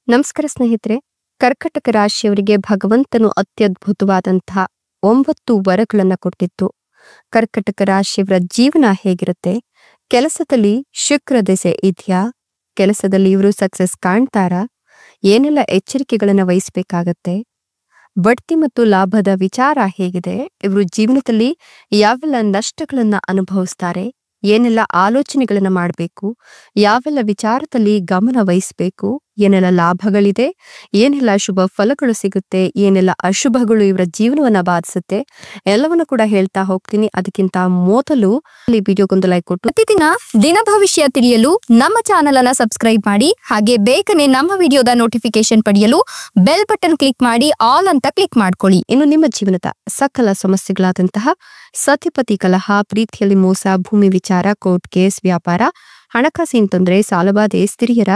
ನಮಸ್ಕಾರ ಸ್ನೇಹಿತರೆ. ಕರ್ಕಟಕ ರಾಶಿಯವರಿಗೆ ಭಗವಂತನು ಅತ್ಯದ್ಭುತವಾದಂತಹ 9 ವರಗಳನ್ನ ಕೊಟ್ಟಿದ್ದು. ಕರ್ಕಟಕ ರಾಶಿಯವರ ಜೀವನ ಹೇಗಿರುತ್ತೆ? ಕೆಲಸದಲ್ಲಿ ಶುಕ್ರ ದೆಸೆ ಇದೆಯಾ? ಕೆಲಸದಲ್ಲಿ ಇವರು ಸಕ್ಸಸ್ ಕಾಣ್ತಾರಾ? ಏನೆಲ್ಲ ಎಚ್ಚರಿಕೆಗಳನ್ನ ವಹಿಸಬೇಕಾಗತ್ತೆ? ಬಡ್ತಿ ಮತ್ತು ಲಾಭದ ವಿಚಾರ ಹೇಗಿದೆ? ಇವರು ಜೀವನದಲ್ಲಿ ಯಾವೆಲ್ಲ ನಷ್ಟಗಳನ್ನ ಅನುಭವಿಸ್ತಾರೆ? ಏನೆಲ್ಲ ಆಲೋಚನೆಗಳನ್ನ ಮಾಡಬೇಕು? ಯಾವೆಲ್ಲ ವಿಚಾರದಲ್ಲಿ ಗಮನ ವಹಿಸಬೇಕು? ಏನೆಲ್ಲ ಲಾಭಗಳಿದೆ? ಏನೆಲ್ಲ ಶುಭ ಫಲಗಳು ಸಿಗುತ್ತೆ? ಏನೆಲ್ಲ ಅಶುಭಗಳು ಇವರ ಜೀವನವನ್ನ ಬಾಧಿಸುತ್ತೆ? ಎಲ್ಲವನ್ನ ಕೂಡ ಹೇಳ್ತಾ ಹೋಗ್ತೀನಿ. ಅದಕ್ಕಿಂತ ಮೊದಲು ಈ ವಿಡಿಯೋಗೊಂದು ಲೈಕ್ ಕೊಟ್ಟು ಪ್ರತಿದಿನ ದಿನ ಭವಿಷ್ಯ ತಿಳಿಯಲು ನಮ್ಮ ಚಾನೆಲ್ ಅನ್ನ ಸಬ್ಸ್ಕ್ರೈಬ್ ಮಾಡಿ. ಹಾಗೆ ಬೇಗನೆ ನಮ್ಮ ವಿಡಿಯೋದ ನೋಟಿಫಿಕೇಶನ್ ಪಡೆಯಲು ಬೆಲ್ ಬಟನ್ ಕ್ಲಿಕ್ ಮಾಡಿ ಆಲ್ ಅಂತ ಕ್ಲಿಕ್ ಮಾಡ್ಕೊಳ್ಳಿ. ಇನ್ನು ನಿಮ್ಮ ಜೀವನದ ಸಕಲ ಸಮಸ್ಯೆಗಳಾದಂತಹ ಸತಿಪತಿ ಕಲಹ, ಪ್ರೀತಿಯಲ್ಲಿ ಮೋಸ, ಭೂಮಿ ವಿಚಾರ, ಕೋರ್ಟ್ ಕೇಸ್, ವ್ಯಾಪಾರ, ಹಣಕಾಸಿನ ತೊಂದರೆ, ಸಾಲಬಾಧೆ, ಸ್ತ್ರೀಯರ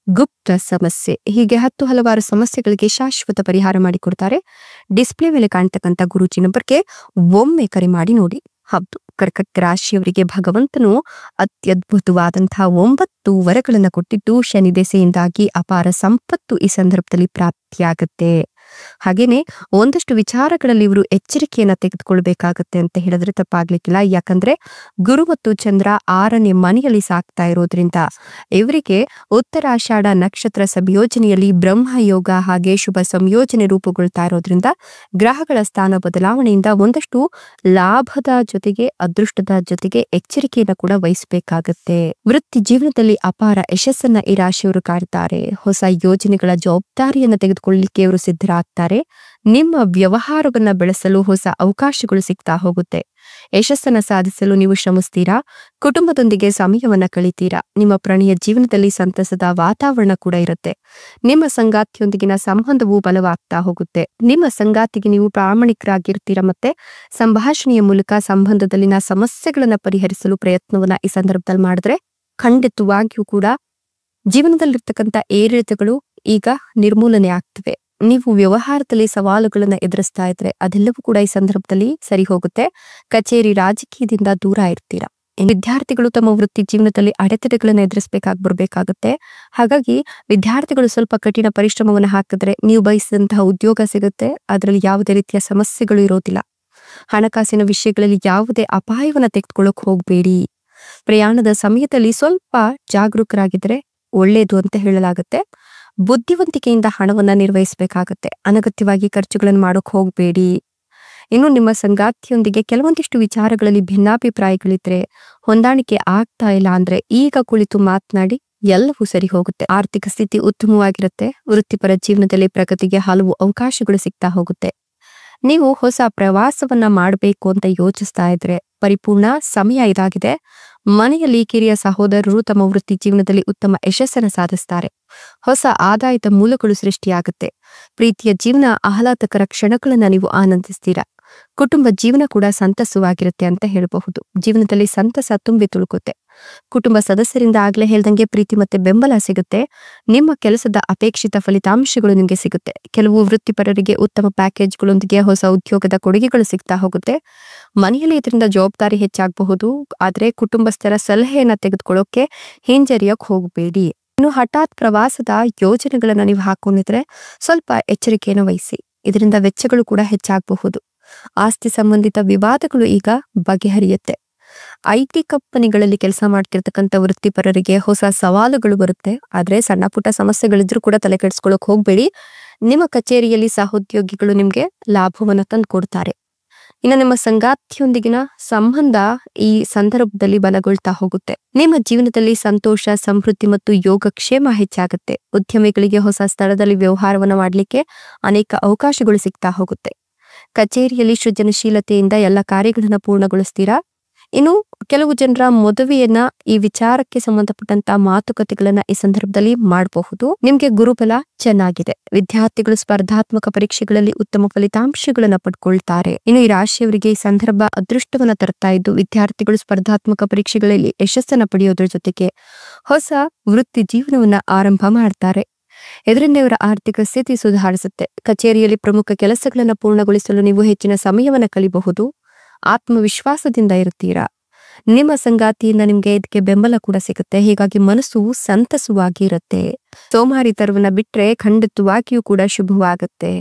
ಗುಪ್ತ ಸಮಸ್ಯೆ, ಹೀಗೆ ಹಲವಾರು ಸಮಸ್ಯೆಗಳಿಗೆ ಶಾಶ್ವತ ಪರಿಹಾರ ಮಾಡಿಕೊಡ್ತಾರೆ. ಡಿಸ್ಪ್ಲೇ ಮೇಲೆ ಕಾಣ್ತಕ್ಕಂಥ ಗುರೂಜಿ ನಂಬರ್ಗೆ ಒಮ್ಮೆ ಕರೆ ಮಾಡಿ ನೋಡಿ. ಹೌದು, ಕರ್ಕಟಕ ರಾಶಿಯವರಿಗೆ ಭಗವಂತನು ಅತ್ಯದ್ಭುತವಾದಂತಹ 9 ವರಗಳನ್ನ ಕೊಟ್ಟಿದ್ದು. ಶನಿ ದೆಸೆಯಿಂದಾಗಿ ಅಪಾರ ಸಂಪತ್ತು ಈ ಸಂದರ್ಭದಲ್ಲಿ ಪ್ರಾಪ್ತಿಯಾಗುತ್ತೆ. ಹಾಗೇನೆ ಒಂದಷ್ಟು ವಿಚಾರಗಳಲ್ಲಿ ಇವರು ಎಚ್ಚರಿಕೆಯನ್ನ ತೆಗೆದುಕೊಳ್ಬೇಕಾಗತ್ತೆ ಅಂತ ಹೇಳಿದ್ರೆ ತಪ್ಪಾಗ್ಲಿಕ್ಕಿಲ್ಲ. ಯಾಕಂದ್ರೆ ಗುರು ಮತ್ತು ಚಂದ್ರ 6ನೇ ಮನೆಯಲ್ಲಿ ಸಾಕ್ತಾ ಇರೋದ್ರಿಂದ ಇವರಿಗೆ ಉತ್ತರಾಷಾಢ ನಕ್ಷತ್ರ ಸಂಯೋಜನೆಯಲ್ಲಿ ಬ್ರಹ್ಮಯೋಗ ಹಾಗೆ ಶುಭ ಸಂಯೋಜನೆ ರೂಪುಗೊಳ್ತಾ ಇರೋದ್ರಿಂದ ಗ್ರಹಗಳ ಸ್ಥಾನ ಬದಲಾವಣೆಯಿಂದ ಒಂದಷ್ಟು ಲಾಭದ ಜೊತೆಗೆ ಅದೃಷ್ಟದ ಜೊತೆಗೆ ಎಚ್ಚರಿಕೆಯನ್ನ ಕೂಡ ವಹಿಸಬೇಕಾಗತ್ತೆ. ವೃತ್ತಿ ಜೀವನದಲ್ಲಿ ಅಪಾರ ಯಶಸ್ಸನ್ನ ಈ ರಾಶಿಯವರು ಕಾಡ್ತಾರೆ. ಹೊಸ ಯೋಜನೆಗಳ ಜವಾಬ್ದಾರಿಯನ್ನ ತೆಗೆದುಕೊಳ್ಳಲಿಕ್ಕೆ ಇವರು ಸಿದ್ಧರಾಗ್ತಾರೆ. ನಿಮ್ಮ ವ್ಯವಹಾರವನ್ನ ಬೆಳೆಸಲು ಹೊಸ ಅವಕಾಶಗಳು ಸಿಗ್ತಾ ಹೋಗುತ್ತೆ. ಯಶಸ್ಸನ್ನ ಸಾಧಿಸಲು ನೀವು ಶ್ರಮಿಸ್ತೀರಾ. ಕುಟುಂಬದೊಂದಿಗೆ ಸಮಯವನ್ನ ಕಳಿತೀರಾ. ನಿಮ್ಮ ಪ್ರಣಯ ಜೀವನದಲ್ಲಿ ಸಂತಸದ ವಾತಾವರಣ ಕೂಡ ಇರುತ್ತೆ. ನಿಮ್ಮ ಸಂಗಾತಿಯೊಂದಿಗಿನ ಸಂಬಂಧವು ಬಲವಾಗ್ತಾ ಹೋಗುತ್ತೆ. ನಿಮ್ಮ ಸಂಗಾತಿಗೆ ನೀವು ಪ್ರಾಮಾಣಿಕರಾಗಿರ್ತೀರಾ. ಮತ್ತೆ ಸಂಭಾಷಣೆಯ ಮೂಲಕ ಸಂಬಂಧದಲ್ಲಿನ ಸಮಸ್ಯೆಗಳನ್ನ ಪರಿಹರಿಸಲು ಪ್ರಯತ್ನವನ್ನ ಈ ಸಂದರ್ಭದಲ್ಲಿ ಮಾಡಿದ್ರೆ ಖಂಡಿತವಾಗಿಯೂ ಕೂಡ ಜೀವನದಲ್ಲಿರ್ತಕ್ಕಂಥ ಏರಿಳಿತಗಳು ಈಗ ನಿರ್ಮೂಲನೆ ಆಗ್ತವೆ. ನೀವು ವ್ಯವಹಾರದಲ್ಲಿ ಸವಾಲುಗಳನ್ನ ಎದುರಿಸ್ತಾ ಇದ್ರೆ ಅದೆಲ್ಲವೂ ಕೂಡ ಈ ಸಂದರ್ಭದಲ್ಲಿ ಸರಿ ಹೋಗುತ್ತೆ. ಕಚೇರಿ ರಾಜಕೀಯದಿಂದ ದೂರ ಇರ್ತೀರಾ. ವಿದ್ಯಾರ್ಥಿಗಳು ತಮ್ಮ ವೃತ್ತಿ ಜೀವನದಲ್ಲಿ ಅಡೆತಡೆಗಳನ್ನ ಎದುರಿಸಬೇಕಾಗಿ ಬರ್ಬೇಕಾಗುತ್ತೆ. ಹಾಗಾಗಿ ವಿದ್ಯಾರ್ಥಿಗಳು ಸ್ವಲ್ಪ ಕಠಿಣ ಪರಿಶ್ರಮವನ್ನು ಹಾಕಿದ್ರೆ ನೀವು ಬಯಸಿದಂತಹ ಉದ್ಯೋಗ ಸಿಗುತ್ತೆ. ಅದರಲ್ಲಿ ಯಾವುದೇ ರೀತಿಯ ಸಮಸ್ಯೆಗಳು ಇರೋದಿಲ್ಲ. ಹಣಕಾಸಿನ ವಿಷಯಗಳಲ್ಲಿ ಯಾವುದೇ ಅಪಾಯವನ್ನ ತೆಗೆದುಕೊಳ್ಳೋಕೆ ಹೋಗ್ಬೇಡಿ. ಪ್ರಯಾಣದ ಸಮಯದಲ್ಲಿ ಸ್ವಲ್ಪ ಜಾಗರೂಕರಾಗಿದ್ರೆ ಒಳ್ಳೇದು ಅಂತ ಹೇಳಲಾಗುತ್ತೆ. ಬುದ್ಧಿವಂತಿಕೆಯಿಂದ ಹಣವನ್ನ ನಿರ್ವಹಿಸಬೇಕಾಗತ್ತೆ. ಅನಗತ್ಯವಾಗಿ ಖರ್ಚುಗಳನ್ನು ಮಾಡೋಕ್ ಹೋಗ್ಬೇಡಿ. ಇನ್ನು ನಿಮ್ಮ ಸಂಗಾತಿಯೊಂದಿಗೆ ಕೆಲವೊಂದಿಷ್ಟು ವಿಚಾರಗಳಲ್ಲಿ ಭಿನ್ನಾಭಿಪ್ರಾಯಗಳಿದ್ರೆ, ಹೊಂದಾಣಿಕೆ ಆಗ್ತಾ ಇಲ್ಲ ಅಂದ್ರೆ ಈಗ ಕುಳಿತು ಮಾತನಾಡಿ ಎಲ್ಲವೂ ಸರಿ ಹೋಗುತ್ತೆ. ಆರ್ಥಿಕ ಸ್ಥಿತಿ ಉತ್ತಮವಾಗಿರುತ್ತೆ. ವೃತ್ತಿಪರ ಜೀವನದಲ್ಲಿ ಪ್ರಗತಿಗೆ ಹಲವು ಅವಕಾಶಗಳು ಸಿಗ್ತಾ ಹೋಗುತ್ತೆ. ನೀವು ಹೊಸ ಪ್ರವಾಸವನ್ನ ಮಾಡಬೇಕು ಅಂತ ಯೋಚಿಸ್ತಾ ಇದ್ರೆ ಪರಿಪೂರ್ಣ ಸಮಯ ಇದಾಗಿದೆ. ಮನೆಯಲ್ಲಿ ಕಿರಿಯ ಸಹೋದರರು ತಮ್ಮ ವೃತ್ತಿ ಜೀವನದಲ್ಲಿ ಉತ್ತಮ ಯಶಸ್ಸನ್ನ ಸಾಧಿಸ್ತಾರೆ. ಹೊಸ ಆದಾಯದ ಮೂಲಗಳು ಸೃಷ್ಟಿಯಾಗುತ್ತೆ. ಪ್ರೀತಿಯ ಜೀವನ ಆಹ್ಲಾದಕರ ಕ್ಷಣಗಳನ್ನ ನೀವು ಆನಂದಿಸ್ತೀರಾ. ಕುಟುಂಬ ಜೀವನ ಕೂಡ ಸಂತಸವಾಗಿರುತ್ತೆ ಅಂತ ಹೇಳಬಹುದು. ಜೀವನದಲ್ಲಿ ಸಂತಸ ತುಂಬಿ ತುಳುಕುತ್ತೆ. ಕುಟುಂಬ ಸದಸ್ಯರಿಂದ ಆಗ್ಲೇ ಹೇಳ್ದಂಗೆ ಪ್ರೀತಿ ಮತ್ತೆ ಬೆಂಬಲ ಸಿಗುತ್ತೆ. ನಿಮ್ಮ ಕೆಲಸದ ಅಪೇಕ್ಷಿತ ಫಲಿತಾಂಶಗಳು ನಿಮಗೆ ಸಿಗುತ್ತೆ. ಕೆಲವು ವೃತ್ತಿಪರರಿಗೆ ಉತ್ತಮ ಪ್ಯಾಕೇಜ್ಗಳೊಂದಿಗೆ ಹೊಸ ಉದ್ಯೋಗದ ಕೊಡುಗೆಗಳು ಸಿಗ್ತಾ ಹೋಗುತ್ತೆ. ಮನೆಯಲ್ಲಿ ಇದರಿಂದ ಜವಾಬ್ದಾರಿ ಹೆಚ್ಚಾಗಬಹುದು. ಆದ್ರೆ ಕುಟುಂಬಸ್ಥರ ಸಲಹೆಯನ್ನ ತೆಗೆದುಕೊಳ್ಳೋಕೆ ಹಿಂಜರಿಯಕ್ ಹೋಗಬೇಡಿ. ಇನ್ನು ಹಠಾತ್ ಪ್ರವಾಸದ ಯೋಜನೆಗಳನ್ನ ನೀವು ಹಾಕೊಂಡಿದ್ರೆ ಸ್ವಲ್ಪ ಎಚ್ಚರಿಕೆಯನ್ನು ವಹಿಸಿ. ಇದರಿಂದ ವೆಚ್ಚಗಳು ಕೂಡ ಹೆಚ್ಚಾಗಬಹುದು. ಆಸ್ತಿ ಸಂಬಂಧಿತ ವಿವಾದಗಳು ಈಗ ಬಗೆಹರಿಯುತ್ತೆ. ಐಟಿ ಕಂಪನಿಗಳಲ್ಲಿ ಕೆಲಸ ಮಾಡ್ತಿರ್ತಕ್ಕಂಥ ವೃತ್ತಿಪರರಿಗೆ ಹೊಸ ಸವಾಲುಗಳು ಬರುತ್ತೆ. ಆದ್ರೆ ಸಣ್ಣ ಪುಟ್ಟ ಸಮಸ್ಯೆಗಳಿದ್ರೂ ಕೂಡ ತಲೆ ಕೆಡಿಸ್ಕೊಳ್ಳೋಕೆ ಹೋಗ್ಬೇಡಿ. ನಿಮ್ಮ ಕಚೇರಿಯಲ್ಲಿ ಸಹೋದ್ಯೋಗಿಗಳು ನಿಮ್ಗೆ ಲಾಭವನ್ನ ತಂದು ಕೊಡ್ತಾರೆ. ಇನ್ನು ನಿಮ್ಮ ಸಂಗಾತಿಯೊಂದಿಗಿನ ಸಂಬಂಧ ಈ ಸಂದರ್ಭದಲ್ಲಿ ಬಲಗೊಳ್ತಾ ಹೋಗುತ್ತೆ. ನಿಮ್ಮ ಜೀವನದಲ್ಲಿ ಸಂತೋಷ, ಸಮೃದ್ಧಿ ಮತ್ತು ಯೋಗಕ್ಷೇಮ ಹೆಚ್ಚಾಗುತ್ತೆ. ಉದ್ಯಮಿಗಳಿಗೆ ಹೊಸ ಸ್ಥಳದಲ್ಲಿ ವ್ಯವಹಾರವನ್ನ ಮಾಡ್ಲಿಕ್ಕೆ ಅನೇಕ ಅವಕಾಶಗಳು ಸಿಗ್ತಾ ಹೋಗುತ್ತೆ. ಕಚೇರಿಯಲ್ಲಿ ಸೃಜನಶೀಲತೆಯಿಂದ ಎಲ್ಲ ಕಾರ್ಯಗಳನ್ನ ಪೂರ್ಣಗೊಳಿಸ್ತೀರಾ. ಇನ್ನು ಕೆಲವು ಜನರ ಮದುವೆಯನ್ನ ಈ ವಿಚಾರಕ್ಕೆ ಸಂಬಂಧಪಟ್ಟಂತ ಮಾತುಕತೆಗಳನ್ನ ಈ ಸಂದರ್ಭದಲ್ಲಿ ಮಾಡಬಹುದು. ನಿಮ್ಗೆ ಗುರುಬಲ ಚೆನ್ನಾಗಿದೆ. ವಿದ್ಯಾರ್ಥಿಗಳು ಸ್ಪರ್ಧಾತ್ಮಕ ಪರೀಕ್ಷೆಗಳಲ್ಲಿ ಉತ್ತಮ ಫಲಿತಾಂಶಗಳನ್ನ ಪಡ್ಕೊಳ್ತಾರೆ. ಇನ್ನು ಈ ರಾಶಿಯವರಿಗೆ ಈ ಸಂದರ್ಭ ಅದೃಷ್ಟವನ್ನ ತರ್ತಾ ಇದ್ದು, ವಿದ್ಯಾರ್ಥಿಗಳು ಸ್ಪರ್ಧಾತ್ಮಕ ಪರೀಕ್ಷೆಗಳಲ್ಲಿ ಯಶಸ್ಸನ್ನ ಪಡೆಯೋದ್ರ ಜೊತೆಗೆ ಹೊಸ ವೃತ್ತಿ ಜೀವನವನ್ನ ಆರಂಭ ಮಾಡ್ತಾರೆ. ಇದರಿಂದ ಇವರ ಆರ್ಥಿಕ ಸ್ಥಿತಿ ಸುಧಾರಿಸುತ್ತೆ. ಕಚೇರಿಯಲ್ಲಿ ಪ್ರಮುಖ ಕೆಲಸಗಳನ್ನ ಪೂರ್ಣಗೊಳಿಸಲು ನೀವು ಹೆಚ್ಚಿನ ಸಮಯವನ್ನ ಕಳಿಬಹುದು. ಆತ್ಮವಿಶ್ವಾಸದಿಂದ ಇರ್ತೀರಾ. ನಿಮ್ಮ ಸಂಗಾತಿಯಿಂದ ನಿಮ್ಗೆ ಇದಕ್ಕೆ ಬೆಂಬಲ ಕೂಡ ಸಿಗುತ್ತೆ. ಹೀಗಾಗಿ ಮನಸ್ಸು ಸಂತಸವಾಗಿ ಇರುತ್ತೆ. ಸೋಮಾರಿತನವನ್ನ ಬಿಟ್ರೆ ಖಂಡಿತವಾಗಿಯೂ ಕೂಡ ಶುಭವಾಗುತ್ತೆ.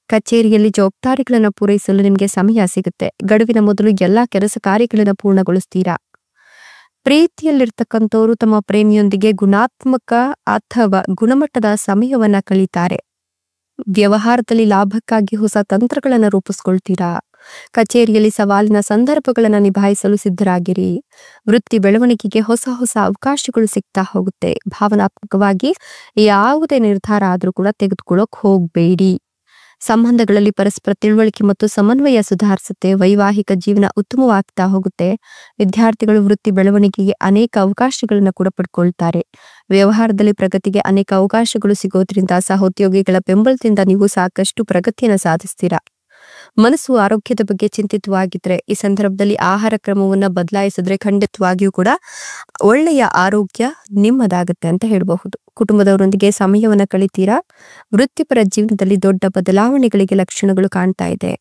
ಕಚೇರಿಯಲ್ಲಿ ಜವಾಬ್ದಾರಿಗಳನ್ನ ಪೂರೈಸಲು ನಿಮ್ಗೆ ಸಮಯ ಸಿಗುತ್ತೆ. ಗಡುವಿನ ಮೊದಲು ಎಲ್ಲಾ ಕೆಲಸ ಕಾರ್ಯಗಳನ್ನ ಪೂರ್ಣಗೊಳಿಸ್ತೀರಾ. ಪ್ರೀತಿಯಲ್ಲಿರ್ತಕ್ಕಂಥವ್ರು ತಮ್ಮ ಪ್ರೇಮಿಯೊಂದಿಗೆ ಗುಣಾತ್ಮಕ ಅಥವಾ ಗುಣಮಟ್ಟದ ಸಮಯವನ್ನ ಕಳೀತಾರೆ. ವ್ಯವಹಾರದಲ್ಲಿ ಲಾಭಕ್ಕಾಗಿ ಹೊಸ ತಂತ್ರಗಳನ್ನ ರೂಪಿಸ್ಕೊಳ್ತೀರಾ. ಕಚೇರಿಯಲ್ಲಿ ಸವಾಲಿನ ಸಂದರ್ಭಗಳನ್ನ ನಿಭಾಯಿಸಲು ಸಿದ್ಧರಾಗಿರಿ. ವೃತ್ತಿ ಬೆಳವಣಿಗೆಗೆ ಹೊಸ ಹೊಸ ಅವಕಾಶಗಳು ಸಿಗ್ತಾ ಹೋಗುತ್ತೆ. ಭಾವನಾತ್ಮಕವಾಗಿ ಯಾವುದೇ ನಿರ್ಧಾರ ಆದ್ರೂ ಕೂಡ ತೆಗೆದುಕೊಳ್ಳೋಕ್ ಹೋಗ್ಬೇಡಿ. ಸಂಬಂಧಗಳಲ್ಲಿ ಪರಸ್ಪರ ತಿಳುವಳಿಕೆ ಮತ್ತು ಸಮನ್ವಯ ಸುಧಾರಿಸುತ್ತೆ. ವೈವಾಹಿಕ ಜೀವನ ಉತ್ತಮವಾಗ್ತಾ ಹೋಗುತ್ತೆ. ವಿದ್ಯಾರ್ಥಿಗಳು ವೃತ್ತಿ ಬೆಳವಣಿಗೆಗೆ ಅನೇಕ ಅವಕಾಶಗಳನ್ನ ಕೂಡ ಪಡ್ಕೊಳ್ತಾರೆ. ವ್ಯವಹಾರದಲ್ಲಿ ಪ್ರಗತಿಗೆ ಅನೇಕ ಅವಕಾಶಗಳು ಸಿಗೋದ್ರಿಂದ ಸಹೋದ್ಯೋಗಿಗಳ ಬೆಂಬಲದಿಂದ ನೀವು ಸಾಕಷ್ಟು ಪ್ರಗತಿಯನ್ನು ಸಾಧಿಸ್ತೀರಾ. ಮನಸ್ಸು ಆರೋಗ್ಯದ ಬಗ್ಗೆ ಚಿಂತಿತವಾಗಿದ್ರೆ ಈ ಸಂದರ್ಭದಲ್ಲಿ ಆಹಾರ ಕ್ರಮವನ್ನ ಬದಲಾಯಿಸಿದ್ರೆ ಖಂಡಿತವಾಗಿಯೂ ಕೂಡ ಒಳ್ಳೆಯ ಆರೋಗ್ಯ ನಿಮ್ಮದಾಗುತ್ತೆ ಅಂತ ಹೇಳಬಹುದು. ಕುಟುಂಬದವರೊಂದಿಗೆ ಸಮಯವನ್ನ ಕಳಿತೀರಾ. ವೃತ್ತಿಪರ ಜೀವನದಲ್ಲಿ ದೊಡ್ಡ ಬದಲಾವಣೆಗಳಿಗೆ ಲಕ್ಷಣಗಳು ಕಾಣ್ತಾ ಇದೆ.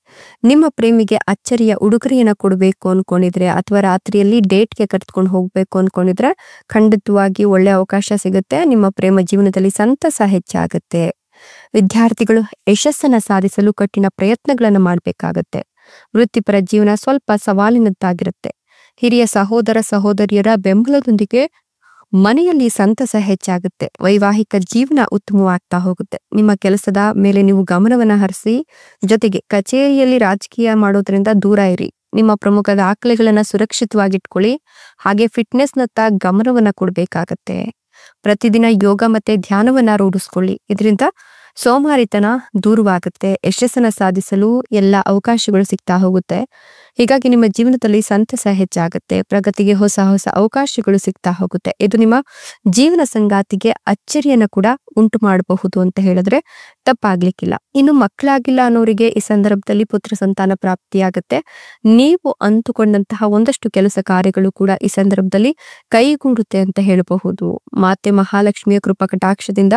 ನಿಮ್ಮ ಪ್ರೇಮಿಗೆ ಅಚ್ಚರಿಯ ಉಡುಗೊರೆಯನ್ನ ಕೊಡಬೇಕು ಅನ್ಕೊಂಡಿದ್ರೆ ಅಥವಾ ರಾತ್ರಿಯಲ್ಲಿ ಡೇಟ್ಗೆ ಕರೆದುಕೊಂಡು ಹೋಗ್ಬೇಕು ಅನ್ಕೊಂಡಿದ್ರೆ ಖಂಡಿತವಾಗಿ ಒಳ್ಳೆ ಅವಕಾಶ ಸಿಗುತ್ತೆ. ನಿಮ್ಮ ಪ್ರೇಮ ಜೀವನದಲ್ಲಿ ಸಂತಸ ಹೆಚ್ಚಾಗುತ್ತೆ. ವಿದ್ಯಾರ್ಥಿಗಳು ಯಶಸ್ಸನ್ನ ಸಾಧಿಸಲು ಕಠಿಣ ಪ್ರಯತ್ನಗಳನ್ನ ಮಾಡಬೇಕಾಗತ್ತೆ. ವೃತ್ತಿಪರ ಜೀವನ ಸ್ವಲ್ಪ ಸವಾಲಿನದ್ದಾಗಿರುತ್ತೆ. ಹಿರಿಯ ಸಹೋದರ ಸಹೋದರಿಯರ ಬೆಂಬಲದೊಂದಿಗೆ ಮನೆಯಲ್ಲಿ ಸಂತಸ ಹೆಚ್ಚಾಗುತ್ತೆ. ವೈವಾಹಿಕ ಜೀವನ ಉತ್ತಮವಾಗ್ತಾ ಹೋಗುತ್ತೆ. ನಿಮ್ಮ ಕೆಲಸದ ಮೇಲೆ ನೀವು ಗಮನವನ್ನ ಹರಿಸಿ, ಜೊತೆಗೆ ಕಚೇರಿಯಲ್ಲಿ ರಾಜಕೀಯ ಮಾಡೋದ್ರಿಂದ ದೂರ ಇರಿ. ನಿಮ್ಮ ಪ್ರಮುಖ ದಾಖಲೆಗಳನ್ನ ಸುರಕ್ಷಿತವಾಗಿಟ್ಕೊಳ್ಳಿ. ಹಾಗೆ ಫಿಟ್ನೆಸ್ನತ್ತ ಗಮನವನ್ನ ಕೊಡ್ಬೇಕಾಗತ್ತೆ. ಪ್ರತಿದಿನ ಯೋಗ ಮತ್ತೆ ಧ್ಯಾನವನ್ನ ರೂಢಿಸ್ಕೊಳ್ಳಿ. ಇದರಿಂದ ಸೋಮಾರಿತನ ದೂರವಾಗುತ್ತೆ. ಯಶಸ್ಸನ್ನ ಸಾಧಿಸಲು ಎಲ್ಲ ಅವಕಾಶಗಳು ಸಿಗ್ತಾ ಹೋಗುತ್ತೆ. ಹೀಗಾಗಿ ನಿಮ್ಮ ಜೀವನದಲ್ಲಿ ಸಂತಸ ಹೆಚ್ಚಾಗುತ್ತೆ. ಪ್ರಗತಿಗೆ ಹೊಸ ಹೊಸ ಅವಕಾಶಗಳು ಸಿಗ್ತಾ ಹೋಗುತ್ತೆ. ಇದು ನಿಮ್ಮ ಜೀವನ ಸಂಗಾತಿಗೆ ಅಚ್ಚರಿಯನ್ನ ಕೂಡ ಉಂಟು ಮಾಡಬಹುದು ಅಂತ ಹೇಳಿದ್ರೆ ತಪ್ಪಾಗ್ಲಿಕ್ಕಿಲ್ಲ. ಇನ್ನು ಮಕ್ಕಳಾಗಿಲ್ಲ ಅನ್ನೋರಿಗೆ ಈ ಸಂದರ್ಭದಲ್ಲಿ ಪುತ್ರ ಸಂತಾನ ಪ್ರಾಪ್ತಿಯಾಗುತ್ತೆ. ನೀವು ಅಂದುಕೊಂಡಂತಹ ಒಂದಷ್ಟು ಕೆಲಸ ಕಾರ್ಯಗಳು ಕೂಡ ಈ ಸಂದರ್ಭದಲ್ಲಿ ಕೈಗೂಡುತ್ತೆ ಅಂತ ಹೇಳಬಹುದು. ಮಾತೆ ಮಹಾಲಕ್ಷ್ಮಿಯ ಕೃಪಾ ಕಟಾಕ್ಷದಿಂದ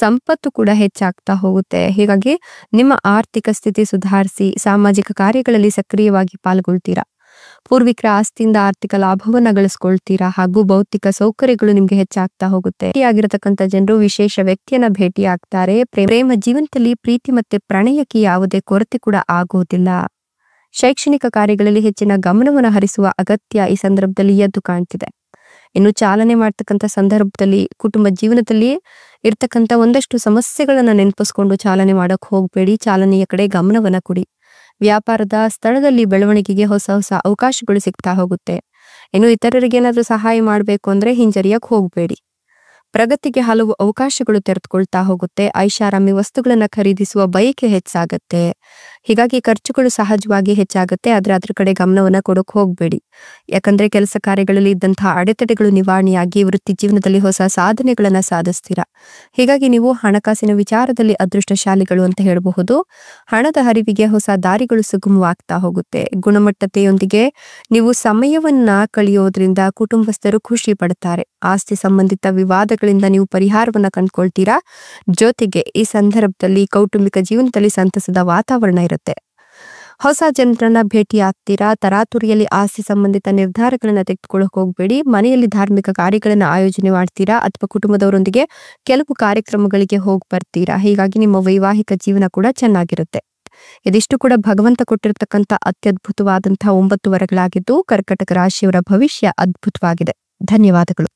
ಸಂಪತ್ತು ಕೂಡ ಹೆಚ್ಚಾಗ್ತಾ ಹೋಗುತ್ತೆ. ಹೀಗಾಗಿ ನಿಮ್ಮ ಆರ್ಥಿಕ ಸ್ಥಿತಿ ಸುಧಾರಿಸಿ ಸಾಮಾಜಿಕ ಕಾರ್ಯಗಳಲ್ಲಿ ಸಕ್ರಿಯವಾಗಿ ಪಾಲ್ಗೊಳ್ತೀರಾ. ಪೂರ್ವಿಕರ ಆಸ್ತಿಯಿಂದ ಆರ್ಥಿಕ ಲಾಭವನ್ನ ಗಳಿಸ್ಕೊಳ್ತೀರಾ. ಹಾಗೂ ಭೌತಿಕ ಸೌಕರ್ಯಗಳು ನಿಮ್ಗೆ ಹೆಚ್ಚಾಗ್ತಾ ಹೋಗುತ್ತೆ. ಭೇಟಿಯಾಗಿರತಕ್ಕಂಥ ಜನರು ವಿಶೇಷ ವ್ಯಕ್ತಿಯನ್ನ ಭೇಟಿ ಆಗ್ತಾರೆ. ಪ್ರೇಮ ಜೀವನದಲ್ಲಿ ಪ್ರೀತಿ ಮತ್ತೆ ಪ್ರಣಯಕ್ಕೆ ಯಾವುದೇ ಕೊರತೆ ಕೂಡ ಆಗೋದಿಲ್ಲ. ಶೈಕ್ಷಣಿಕ ಕಾರ್ಯಗಳಲ್ಲಿ ಹೆಚ್ಚಿನ ಗಮನವನ್ನು ಹರಿಸುವ ಅಗತ್ಯ ಈ ಸಂದರ್ಭದಲ್ಲಿ ಎದ್ದು ಕಾಣ್ತಿದೆ. ಇನ್ನು ಚಾಲನೆ ಮಾಡ್ತಕ್ಕಂಥ ಸಂದರ್ಭದಲ್ಲಿ ಕುಟುಂಬ ಜೀವನದಲ್ಲಿ ಇರ್ತಕ್ಕಂಥ ಒಂದಷ್ಟು ಸಮಸ್ಯೆಗಳನ್ನ ನೆನಪಿಸ್ಕೊಂಡು ಚಾಲನೆ ಮಾಡಕ್ ಹೋಗ್ಬೇಡಿ. ಚಾಲನೆಯ ಕಡೆ ಗಮನವನ್ನ ಕೊಡಿ. ವ್ಯಾಪಾರದ ಸ್ಥಳದಲ್ಲಿ ಬೆಳವಣಿಗೆಗೆ ಹೊಸ ಹೊಸ ಅವಕಾಶಗಳು ಸಿಗ್ತಾ ಹೋಗುತ್ತೆ. ಇನ್ನು ಇತರರಿಗೆ ಏನಾದ್ರೂ ಸಹಾಯ ಮಾಡ್ಬೇಕು ಅಂದ್ರೆ ಹಿಂಜರಿಯಕ್ ಹೋಗ್ಬೇಡಿ. ಪ್ರಗತಿಗೆ ಹಲವು ಅವಕಾಶಗಳು ತೆರೆದುಕೊಳ್ತಾ ಹೋಗುತ್ತೆ. ಐಷಾರಾಮಿ ವಸ್ತುಗಳನ್ನ ಖರೀದಿಸುವ ಬಯಕೆ ಹೆಚ್ಚಾಗತ್ತೆ. ಹೀಗಾಗಿ ಖರ್ಚುಗಳು ಸಹಜವಾಗಿ ಹೆಚ್ಚಾಗುತ್ತೆ. ಆದ್ರೆ ಅದ್ರ ಕಡೆ ಗಮನವನ್ನ ಕೊಡಕ್ ಹೋಗ್ಬೇಡಿ. ಯಾಕಂದ್ರೆ ಕೆಲಸ ಕಾರ್ಯಗಳಲ್ಲಿ ಇದ್ದಂತಹ ಅಡೆತಡೆಗಳು ನಿವಾರಣೆಯಾಗಿ ವೃತ್ತಿ ಜೀವನದಲ್ಲಿ ಹೊಸ ಸಾಧನೆಗಳನ್ನ ಸಾಧಿಸ್ತೀರಾ. ಹೀಗಾಗಿ ನೀವು ಹಣಕಾಸಿನ ವಿಚಾರದಲ್ಲಿ ಅದೃಷ್ಟಶಾಲಿಗಳು ಅಂತ ಹೇಳಬಹುದು. ಹಣದ ಹರಿವಿಗೆ ಹೊಸ ದಾರಿಗಳು ಸುಗಮವಾಗ್ತಾ ಹೋಗುತ್ತೆ. ಗುಣಮಟ್ಟತೆಯೊಂದಿಗೆ ನೀವು ಸಮಯವನ್ನ ಕಳೆಯೋದ್ರಿಂದ ಕುಟುಂಬಸ್ಥರು ಖುಷಿ ಪಡ್ತಾರೆ. ಆಸ್ತಿ ಸಂಬಂಧಿತ ವಿವಾದಗಳಿಂದ ನೀವು ಪರಿಹಾರವನ್ನ ಕಂಡುಕೊಳ್ತೀರಾ. ಜೊತೆಗೆ ಈ ಸಂದರ್ಭದಲ್ಲಿ ಕೌಟುಂಬಿಕ ಜೀವನದಲ್ಲಿ ಸಂತಸದ ವಾತಾವರಣ ಇರುತ್ತೆ. ಹೊಸ ಜನರನ್ನ ಭೇಟಿ ಆಗ್ತೀರಾ. ತರಾತುರಿಯಲ್ಲಿ ಆಸ್ತಿ ಸಂಬಂಧಿತ ನಿರ್ಧಾರಗಳನ್ನ ತೆಗೆದುಕೊಳ್ಳಕ್ ಹೋಗ್ಬೇಡಿ. ಮನೆಯಲ್ಲಿ ಧಾರ್ಮಿಕ ಕಾರ್ಯಗಳನ್ನ ಆಯೋಜನೆ ಮಾಡ್ತೀರಾ ಅಥವಾ ಕುಟುಂಬದವರೊಂದಿಗೆ ಕೆಲವು ಕಾರ್ಯಕ್ರಮಗಳಿಗೆ ಹೋಗಿ ಬರ್ತೀರಾ. ಹೀಗಾಗಿ ನಿಮ್ಮ ವೈವಾಹಿಕ ಜೀವನ ಕೂಡ ಚೆನ್ನಾಗಿರುತ್ತೆ. ಇದಿಷ್ಟು ಕೂಡ ಭಗವಂತ ಕೊಟ್ಟಿರ್ತಕ್ಕಂಥ ಅತ್ಯದ್ಭುತವಾದಂತಹ 9 ವರಗಳಾಗಿದ್ದು ಕರ್ಕಟಕ ರಾಶಿಯವರ ಭವಿಷ್ಯ ಅದ್ಭುತವಾಗಿದೆ. ಧನ್ಯವಾದಗಳು.